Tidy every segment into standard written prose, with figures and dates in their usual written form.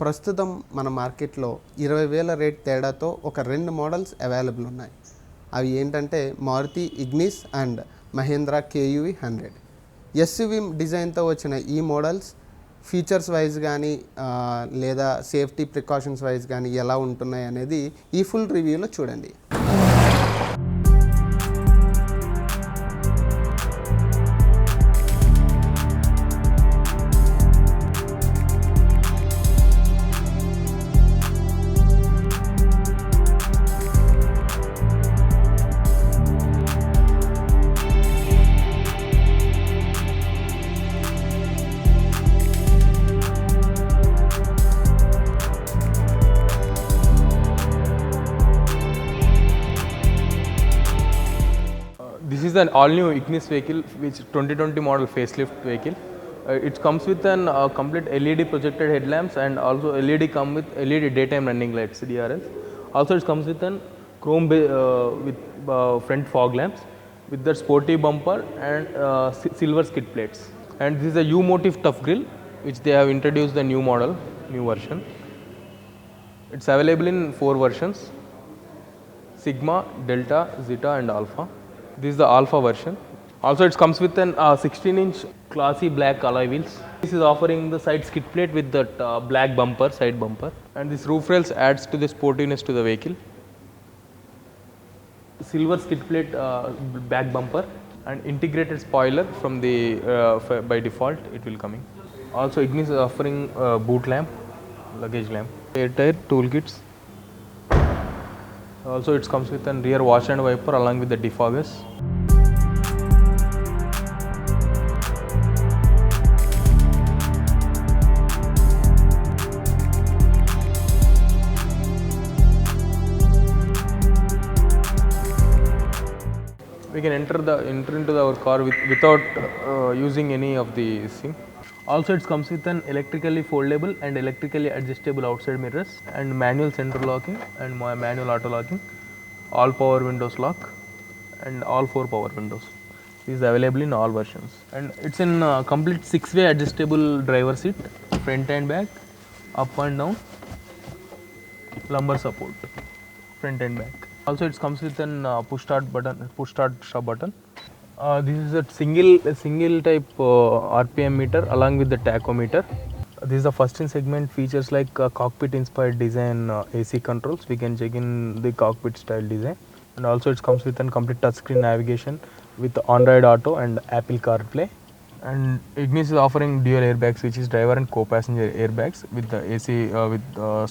ప్రస్తుతం మన మార్కెట్లో 20,000 రేట్ తేడాతో ఒక 2 మోడల్స్ అవైలబుల్ ఉన్నాయి. అవి ఏంటంటే Maruti Ignis and Mahindra KUV 100. SUV డిజైన్తో వచ్చిన ఈ మోడల్స్ ఫీచర్స్ వైజ్ కానీ లేదా సేఫ్టీ ప్రికాషన్స్ వైజ్ కానీ ఎలా ఉంటున్నాయి అనేది ఈ ఫుల్ రివ్యూలో చూడండి. This is an all-new Ignis vehicle, which 2020 model facelift vehicle. It comes with an complete LED projected headlamps and also LED come with LED daytime running lights DRLs. Also, it comes with an chrome with front fog lamps with the sporty bumper and silver skid plates. And this is a U-motif tough grille, which they have introduced the new model, new version. It's available in 4 versions: Sigma, Delta, Zeta, and Alpha. This is the Alpha version. Also, it comes with an 16-inch classy black alloy wheels. This is offering the side skid plate with that black bumper, side bumper, and this roof rails adds to the sportiness to the vehicle. Silver skid plate back bumper and integrated spoiler from the by default it will coming. Also, Ignis is offering boot lamp, luggage lamp, air tire toolkits. Also, it comes with a rear wash and wiper along with the defoggers. We can enter into our car without using any of the thing. Also, it comes with an electrically foldable and electrically adjustable outside mirrors and manual center locking and manual auto locking, all power windows lock and all 4 power windows. This is available in all versions, and it's in complete 6-way adjustable driver seat, front and back, up and down, lumbar support, front and back. Also, it comes with an push start stop button. This is a single type RPM meter along with the tachometer. This is the first in segment features like cockpit inspired design, AC controls. We can check in the cockpit style design, and also it comes with a complete touchscreen navigation with Android Auto and Apple CarPlay. And Ignis is offering dual airbags, which is driver and co-passenger airbags with the AC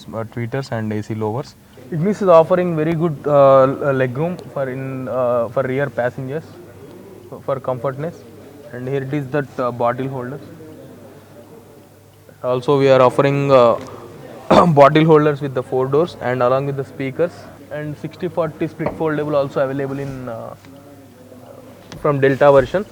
smart tweeters and AC lowers. Ignis is offering very good legroom for rear passengers for comfortness, and here it is that bottle holders. Also, we are offering bottle holders with the 4 doors and along with the speakers, and 60/40 split foldable also available in from Delta version.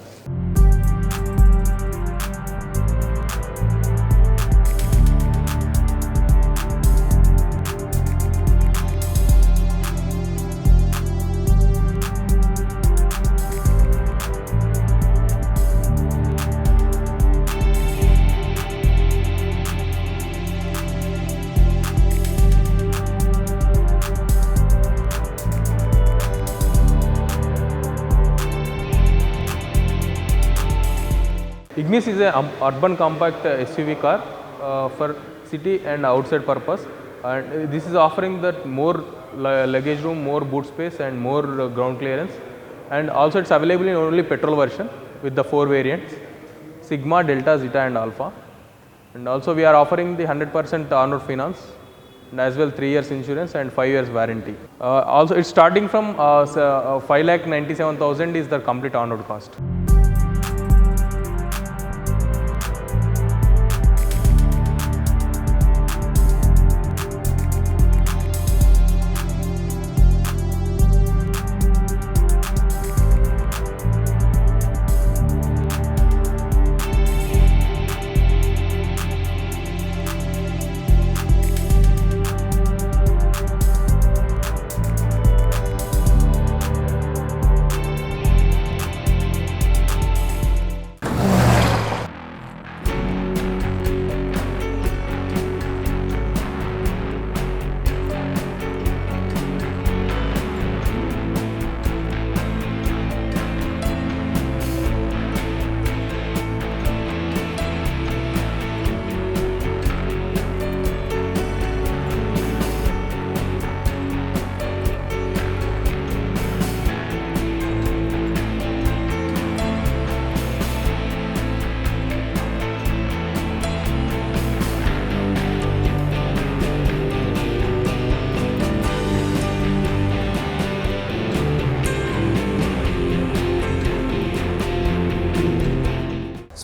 Ignis is an urban compact SUV car for city and outside purpose, and this is offering that more luggage room, more boot space and more ground clearance, and also it's available in only petrol version with the 4 variants: Sigma, Delta, Zeta and Alpha. And also we are offering the 100% on-road finance and as well 3 years insurance and 5 years warranty. Also it's starting from 5,97,000 is the complete on-road cost.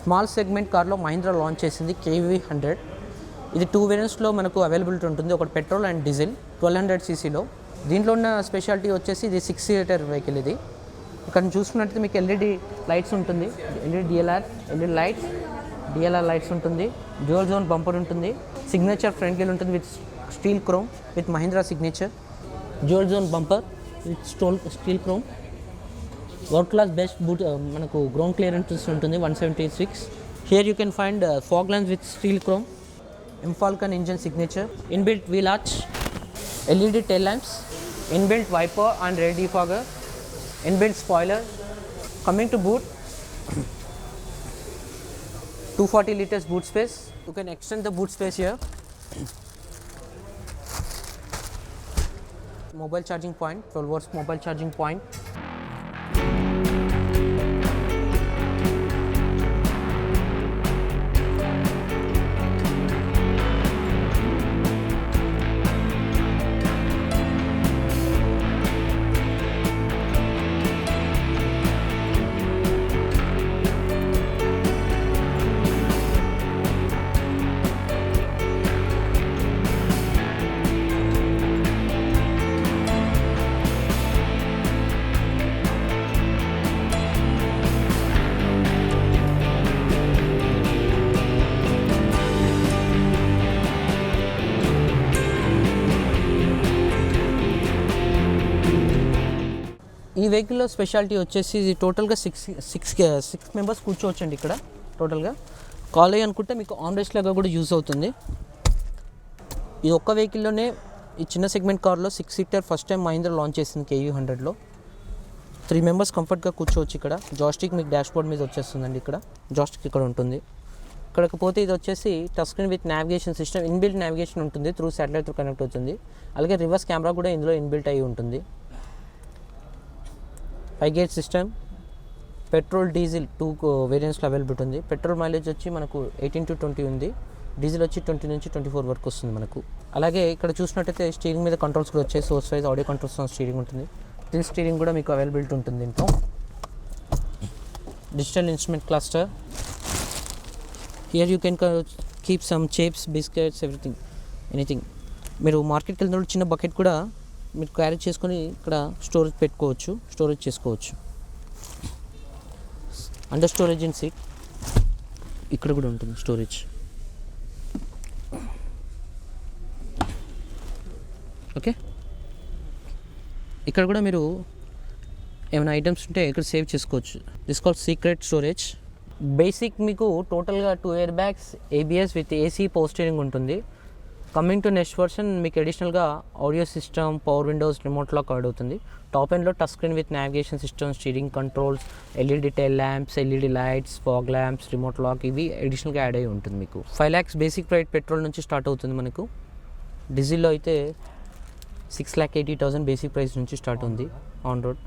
Small segment కార్లో Mahindra launch చేసింది KV 100. ఇది 2 వేరియంట్స్లో మనకు availability ఉంటుంది, ఒకటి petrol and diesel 1200 cc. దీంట్లో ఉన్న speciality వచ్చేసి ఇది 6 సీటర్ వెహికల్. ఇది ఇక్కడ చూసుకున్నట్టయితే మీకు ఎల్ఈడి లైట్స్ ఉంటుంది, ఎల్ఈడి లైట్స్ ఉంటుంది, డ్యూయల్ జోన్ బంపర్ ఉంటుంది, సిగ్నేచర్ ఫ్రంట్ గ్రిల్ ఉంటుంది with steel chrome with Mahindra signature, dual zone bumper with steel chrome, world class best boot మనకు గ్రౌండ్ క్లియరెన్స్ ఉంటుంది 176. Here you can find fog lamps with steel chrome, Falcon engine signature, inbuilt wheel arch, LED tail lamps, inbuilt wiper and rear defogger, inbuilt spoiler. Coming to boot, 240 liters boot space. You can extend the boot space here. Mobile charging point, 12 volts mobile charging point. ఈ వెహికల్లో speciality వచ్చేసి ఇది టోటల్గా six members కూర్చోవచ్చండి ఇక్కడ టోటల్గా. College అనుకుంటే మీకు armrest లాగా కూడా యూజ్ అవుతుంది. ఇది ఒక్క వెహికల్లోనే ఈ చిన్న సెగ్మెంట్ కార్లో 6 seater first time Mahindra launch చేసింది కేయూ 100లో. 3 మెంబర్స్ కంఫర్ట్గా కూర్చోవచ్చు. ఇక్కడ జాస్టిక్ మీకు డాష్బోర్డ్ మీద వచ్చేస్తుందండి. ఇక్కడ జాస్టిక్ ఇక్కడ ఉంటుంది. ఇక్కడికి పోతే ఇది వచ్చేసి touch screen with navigation system, inbuilt navigation ఉంటుంది, త్రూ శాటిలైట్ త్రూ కనెక్ట్ అవుతుంది. అలాగే రివర్స్ కెమెరా కూడా ఇందులో ఇన్బిల్ట్ అయ్యి ఉంటుంది. 5 గేర్ సిస్టమ్, పెట్రోల్ డీజిల్ 2 వేరియంట్స్లో అవైలబుల్ ఉంది. పెట్రోల్ మైలేజ్ వచ్చి మనకు 18 to 20 ఉంది, డీజిల్ వచ్చి 20 నుంచి 24 వరకు వస్తుంది మనకు. అలాగే ఇక్కడ చూసినట్టయితే స్టీరింగ్ మీద కంట్రోల్స్ కూడా వచ్చాయి. Source wise audio controls steering ఉంటుంది, టిల్ స్టీరింగ్ కూడా మీకు అవైలబిలిటీ ఉంటుంది దీంట్లో. Digital instrument cluster, here you can keep some chips, biscuits, anything. మీరు మార్కెట్కి వెళ్ళినప్పుడు చిన్న బకెట్ కూడా మీరు క్యారీ చేసుకొని ఇక్కడ స్టోరేజ్ చేసుకోవచ్చు. అండర్ స్టోరేజ్ ఇన్ సీట్ ఇక్కడ కూడా ఉంటుంది స్టోరేజ్. ఓకే, ఇక్కడ కూడా మీరు ఏమైనా ఐటమ్స్ ఉంటే ఇక్కడ సేవ్ చేసుకోవచ్చు. This called secret storage. Basic మీకు టోటల్గా 2 air bags, ABS with AC power steering ఉంటుంది. కమింగ్ టు నెక్స్ట్ వర్షన్ మీకు అడిషనల్గా audio system, power windows, remote lock add అవుతుంది. టాప్ ఎండ్లో touch screen with navigation system, steering controls, LED tail lamps, LED lights, fog lamps, remote lock ఇవి అడిషనల్గా add అయ్యి ఉంటుంది. మీకు 5 lakhs బేసిక్ ప్రైస్ పెట్రోల్ నుంచి స్టార్ట్ అవుతుంది మనకు. డీజిల్లో అయితే 6,80,000 బేసిక్ ప్రైస్ నుంచి స్టార్ట్ ఉంది ఆన్ రోడ్.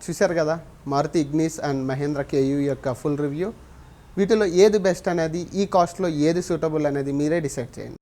చూశారు కదా Maruti Ignis and Mahindra KU యొక్క ఫుల్ రివ్యూ. వీటిలో ఏది బెస్ట్ అనేది, ఈ కాస్ట్లో ఏది సూటబుల్ అనేది మీరే డిసైడ్ చేయండి.